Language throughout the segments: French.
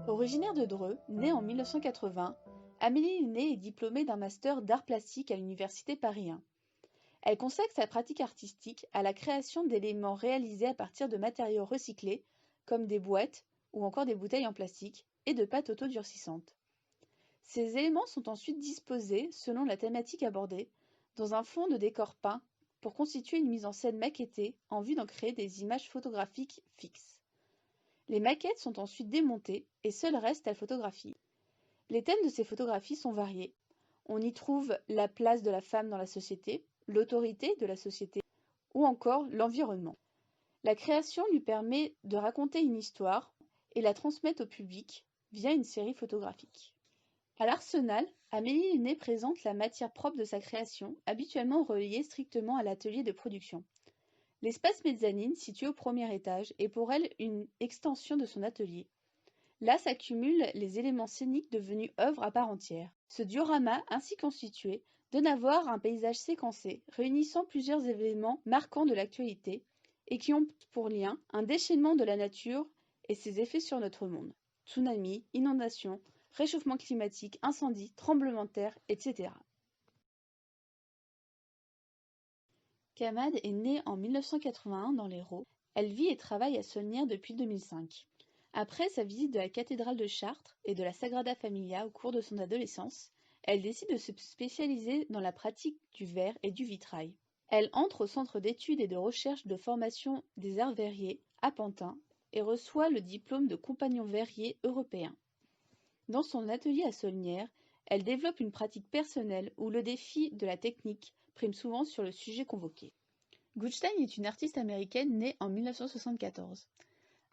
Originaire de Dreux, née en 1980, Amélie Linné est diplômée d'un master d'art plastique à l'université Paris 1. Elle consacre sa pratique artistique à la création d'éléments réalisés à partir de matériaux recyclés, comme des boîtes ou encore des bouteilles en plastique, et de pâtes autodurcissantes. Ces éléments sont ensuite disposés, selon la thématique abordée, dans un fond de décor peint pour constituer une mise en scène maquettée en vue d'en créer des images photographiques fixes. Les maquettes sont ensuite démontées et seul reste la photographie. Les thèmes de ces photographies sont variés. On y trouve la place de la femme dans la société, l'autorité de la société ou encore l'environnement. La création lui permet de raconter une histoire et la transmettre au public via une série photographique. À l'Arsenal, Amélie Linné présente la matière propre de sa création, habituellement reliée strictement à l'atelier de production. L'espace mezzanine, situé au premier étage, est pour elle une extension de son atelier. Là s'accumulent les éléments scéniques devenus œuvres à part entière. Ce diorama, ainsi constitué, donne à voir un paysage séquencé, réunissant plusieurs événements marquants de l'actualité et qui ont pour lien un déchaînement de la nature et ses effets sur notre monde. Tsunamis, inondations, réchauffement climatique, incendies, tremblements de terre, etc. Kamad est née en 1981 dans l'Hérault. Elle vit et travaille à Saulnières depuis 2005. Après sa visite de la cathédrale de Chartres et de la Sagrada Familia au cours de son adolescence, elle décide de se spécialiser dans la pratique du verre et du vitrail. Elle entre au Centre d'études et de recherche de formation des arts verriers à Pantin et reçoit le diplôme de compagnon verrier européen. Dans son atelier à Saulnières, elle développe une pratique personnelle où le défi de la technique prime souvent sur le sujet convoqué. Gutstein est une artiste américaine née en 1974.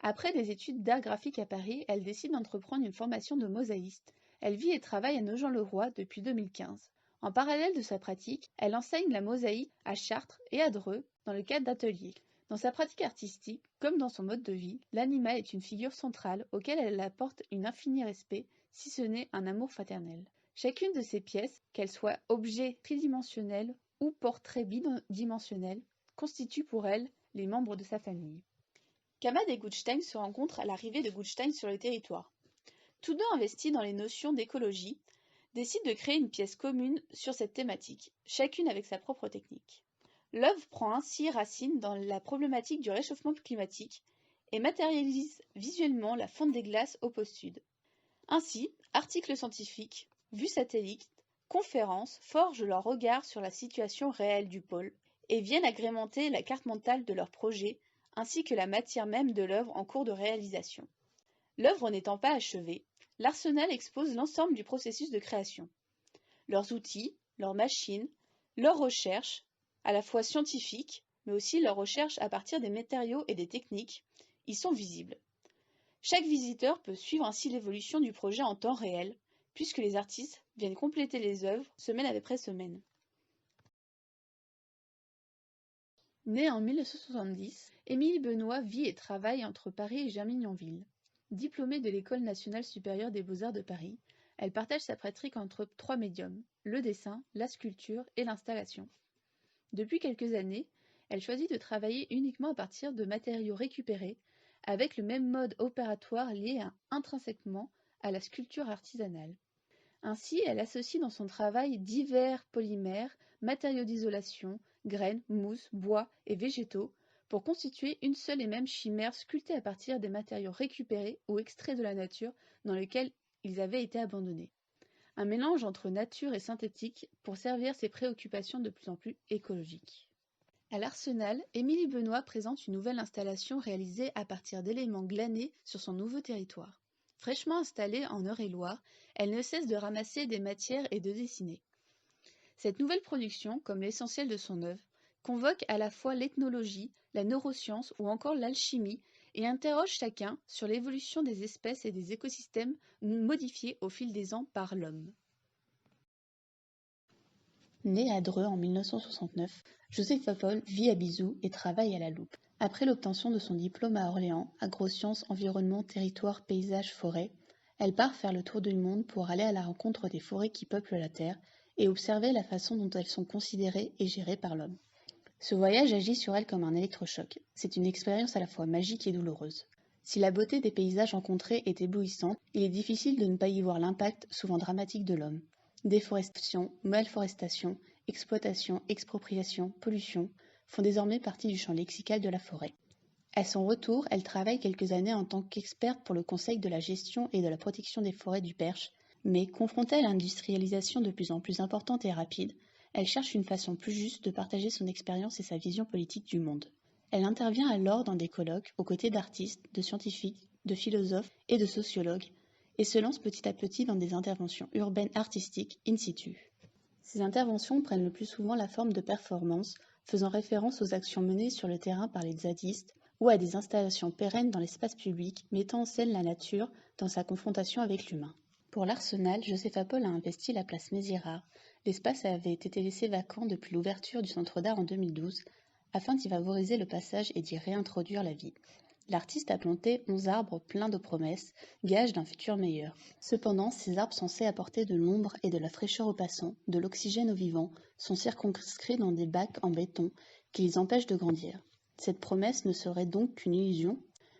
Après des études d'art graphique à Paris, elle décide d'entreprendre une formation de mosaïste. Elle vit et travaille à Nogent-le-Roi depuis 2015. En parallèle de sa pratique, elle enseigne la mosaïque à Chartres et à Dreux dans le cadre d'ateliers. Dans sa pratique artistique, comme dans son mode de vie, l'animal est une figure centrale auquel elle apporte un infini respect, si ce n'est un amour fraternel. Chacune de ses pièces, qu'elles soient objets tridimensionnels ou portraits bidimensionnels, constitue pour elle les membres de sa famille. Kamad et Gutstein se rencontrent à l'arrivée de Gutstein sur le territoire. Tous deux investis dans les notions d'écologie, décident de créer une pièce commune sur cette thématique, chacune avec sa propre technique. L'œuvre prend ainsi racine dans la problématique du réchauffement climatique et matérialise visuellement la fonte des glaces au pôle sud. Ainsi, articles scientifiques, vues satellites, conférences forgent leur regard sur la situation réelle du pôle et viennent agrémenter la carte mentale de leur projet ainsi que la matière même de l'œuvre en cours de réalisation. L'œuvre n'étant pas achevée, l'Arsenal expose l'ensemble du processus de création. Leurs outils, leurs machines, leurs recherches, à la fois scientifiques, mais aussi leurs recherches à partir des matériaux et des techniques, y sont visibles. Chaque visiteur peut suivre ainsi l'évolution du projet en temps réel, puisque les artistes viennent compléter les œuvres semaine après semaine. Née en 1970, Émilie Benoît vit et travaille entre Paris et Germignonville. Diplômée de l'École nationale supérieure des beaux-arts de Paris, elle partage sa pratique entre trois médiums, le dessin, la sculpture et l'installation. Depuis quelques années, elle choisit de travailler uniquement à partir de matériaux récupérés, avec le même mode opératoire lié intrinsèquement à la sculpture artisanale. Ainsi, elle associe dans son travail divers polymères, matériaux d'isolation, graines, mousses, bois et végétaux pour constituer une seule et même chimère sculptée à partir des matériaux récupérés ou extraits de la nature dans lesquels ils avaient été abandonnés. Un mélange entre nature et synthétique pour servir ses préoccupations de plus en plus écologiques. À l'Arsenal, Émilie Benoît présente une nouvelle installation réalisée à partir d'éléments glanés sur son nouveau territoire. Fraîchement installée en Eure-et-Loir, elle ne cesse de ramasser des matières et de dessiner. Cette nouvelle production, comme l'essentiel de son œuvre, convoque à la fois l'ethnologie, la neuroscience ou encore l'alchimie et interroge chacun sur l'évolution des espèces et des écosystèmes modifiés au fil des ans par l'homme. Né à Dreux en 1969, Josepha Paul vit à Bizou et travaille à la loupe. Après l'obtention de son diplôme à Orléans, agrosciences, environnement, territoire, paysage, forêt, elle part faire le tour du monde pour aller à la rencontre des forêts qui peuplent la Terre et observer la façon dont elles sont considérées et gérées par l'homme. Ce voyage agit sur elle comme un électrochoc. C'est une expérience à la fois magique et douloureuse. Si la beauté des paysages rencontrés est éblouissante, il est difficile de ne pas y voir l'impact souvent dramatique de l'homme. Déforestation, malforestation, exploitation, expropriation, pollution font désormais partie du champ lexical de la forêt. À son retour, elle travaille quelques années en tant qu'experte pour le Conseil de la gestion et de la protection des forêts du Perche, mais confrontée à l'industrialisation de plus en plus importante et rapide, elle cherche une façon plus juste de partager son expérience et sa vision politique du monde. Elle intervient alors dans des colloques aux côtés d'artistes, de scientifiques, de philosophes et de sociologues, et se lance petit à petit dans des interventions urbaines artistiques in situ. Ces interventions prennent le plus souvent la forme de performances, faisant référence aux actions menées sur le terrain par les zadistes, ou à des installations pérennes dans l'espace public mettant en scène la nature dans sa confrontation avec l'humain. Pour l'Arsenal, Josepha Paul a investi la place Mézirard. L'espace avait été laissé vacant depuis l'ouverture du centre d'art en 2012, afin d'y favoriser le passage et d'y réintroduire la vie. L'artiste a planté 11 arbres pleins de promesses, gage d'un futur meilleur. Cependant, ces arbres censés apporter de l'ombre et de la fraîcheur aux passants, de l'oxygène aux vivants, sont circonscrits dans des bacs en béton qui les empêchent de grandir. Cette promesse ne serait donc qu'une illusion,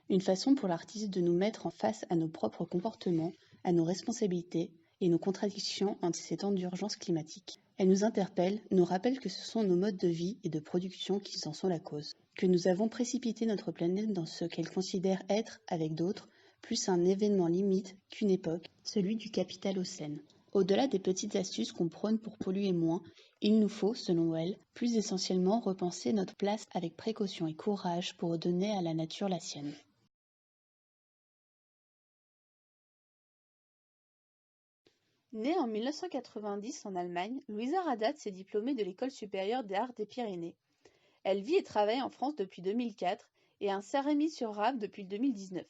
une façon pour l'artiste de nous mettre en face à nos propres comportements, à nos responsabilités et nos contradictions en ces temps d'urgence climatique. Elle nous interpelle, nous rappelle que ce sont nos modes de vie et de production qui en sont la cause, que nous avons précipité notre planète dans ce qu'elle considère être, avec d'autres, plus un événement limite qu'une époque, celui du capitalocène. Au-delà des petites astuces qu'on prône pour polluer moins, il nous faut, selon elle, plus essentiellement repenser notre place avec précaution et courage pour donner à la nature la sienne. Née en 1990 en Allemagne, Louisa Radat s'est diplômée de l'École supérieure des arts des Pyrénées. Elle vit et travaille en France depuis 2004 et à Saint-Rémy-sur-Rave depuis 2019.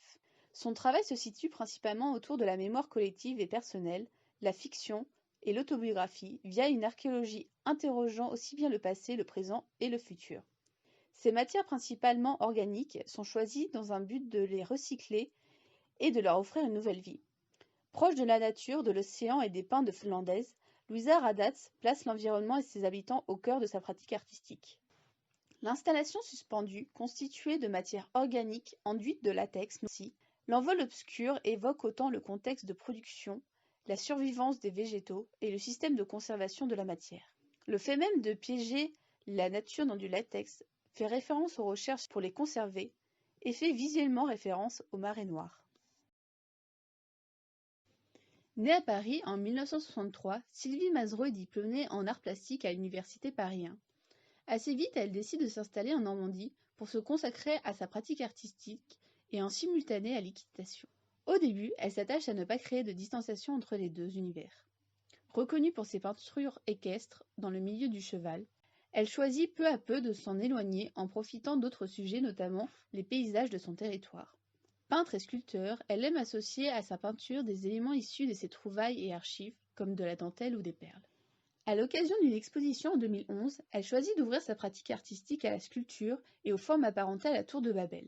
Son travail se situe principalement autour de la mémoire collective et personnelle, la fiction et l'autobiographie via une archéologie interrogeant aussi bien le passé, le présent et le futur. Ces matières principalement organiques sont choisies dans un but de les recycler et de leur offrir une nouvelle vie. Proche de la nature, de l'océan et des pins de Flandaise, Louisa Radatz place l'environnement et ses habitants au cœur de sa pratique artistique. L'installation suspendue, constituée de matières organiques enduites de latex, l'envol obscur évoque autant le contexte de production, la survivance des végétaux et le système de conservation de la matière. Le fait même de piéger la nature dans du latex fait référence aux recherches pour les conserver et fait visuellement référence aux marées noires. Née à Paris en 1963, Sylvie Mazereau est diplômée en arts plastiques à l'université Paris 1. Assez vite, elle décide de s'installer en Normandie pour se consacrer à sa pratique artistique et en simultané à l'équitation. Au début, elle s'attache à ne pas créer de distanciation entre les deux univers. Reconnue pour ses peintures équestres dans le milieu du cheval, elle choisit peu à peu de s'en éloigner en profitant d'autres sujets, notamment les paysages de son territoire. Peintre et sculpteur, elle aime associer à sa peinture des éléments issus de ses trouvailles et archives, comme de la dentelle ou des perles. À l'occasion d'une exposition en 2011, elle choisit d'ouvrir sa pratique artistique à la sculpture et aux formes apparentées à la tour de Babel.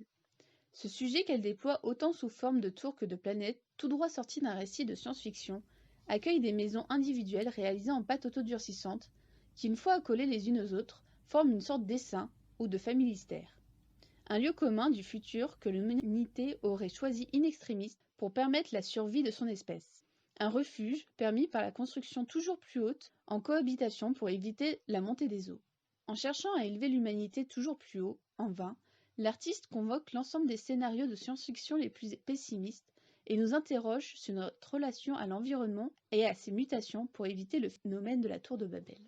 Ce sujet qu'elle déploie autant sous forme de tour que de planète, tout droit sorti d'un récit de science-fiction, accueille des maisons individuelles réalisées en pâte autodurcissante qui, une fois accolées les unes aux autres, forment une sorte d'essaim ou de familistère. Un lieu commun du futur que l'humanité aurait choisi in extremis pour permettre la survie de son espèce. Un refuge permis par la construction toujours plus haute en cohabitation pour éviter la montée des eaux. En cherchant à élever l'humanité toujours plus haut, en vain, l'artiste convoque l'ensemble des scénarios de science-fiction les plus pessimistes et nous interroge sur notre relation à l'environnement et à ses mutations pour éviter le phénomène de la tour de Babel.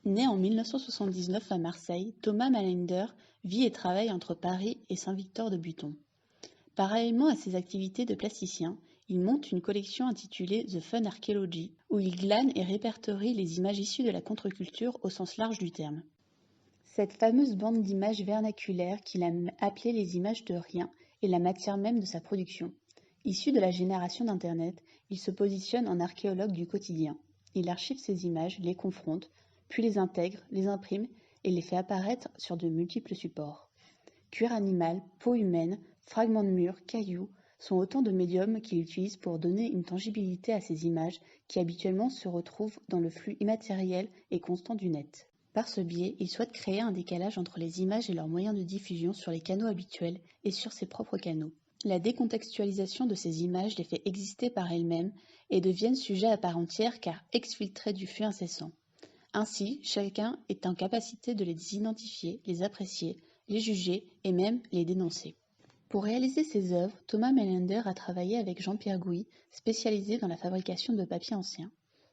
Né en 1979 à Marseille, Thomas Malinder vit et travaille entre Paris et Saint-Victor-de-Buton. Parallèlement à ses activités de plasticien, il monte une collection intitulée The Fun Archaeology, où il glane et répertorie les images issues de la contre-culture au sens large du terme. Cette fameuse bande d'images vernaculaires qu'il a appelées les images de rien est la matière même de sa production. Issu de la génération d'Internet, il se positionne en archéologue du quotidien. Il archive ces images, les confronte, puis les intègre, les imprime et les fait apparaître sur de multiples supports. Cuir animal, peau humaine, fragments de murs, cailloux sont autant de médiums qu'il utilise pour donner une tangibilité à ces images qui habituellement se retrouvent dans le flux immatériel et constant du net. Par ce biais, il souhaite créer un décalage entre les images et leurs moyens de diffusion sur les canaux habituels et sur ses propres canaux. La décontextualisation de ces images les fait exister par elles-mêmes et deviennent sujets à part entière car exfiltrés du flux incessant. Ainsi, chacun est en capacité de les identifier, les apprécier, les juger et même les dénoncer. Pour réaliser ses œuvres, Thomas Melander a travaillé avec Jean-Pierre Gouy, spécialisé dans la fabrication de papier ancien.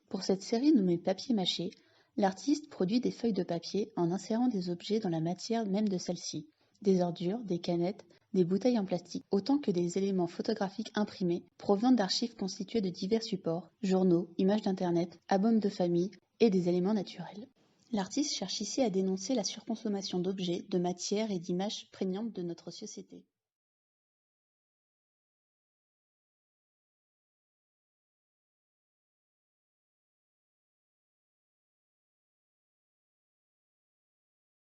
Pour cette série nommée Papier mâché, l'artiste produit des feuilles de papier en insérant des objets dans la matière même de celle-ci, des ordures, des canettes, des bouteilles en plastique, autant que des éléments photographiques imprimés provenant d'archives constituées de divers supports, journaux, images d'internet, albums de famille et des éléments naturels. L'artiste cherche ici à dénoncer la surconsommation d'objets, de matières et d'images prégnantes de notre société.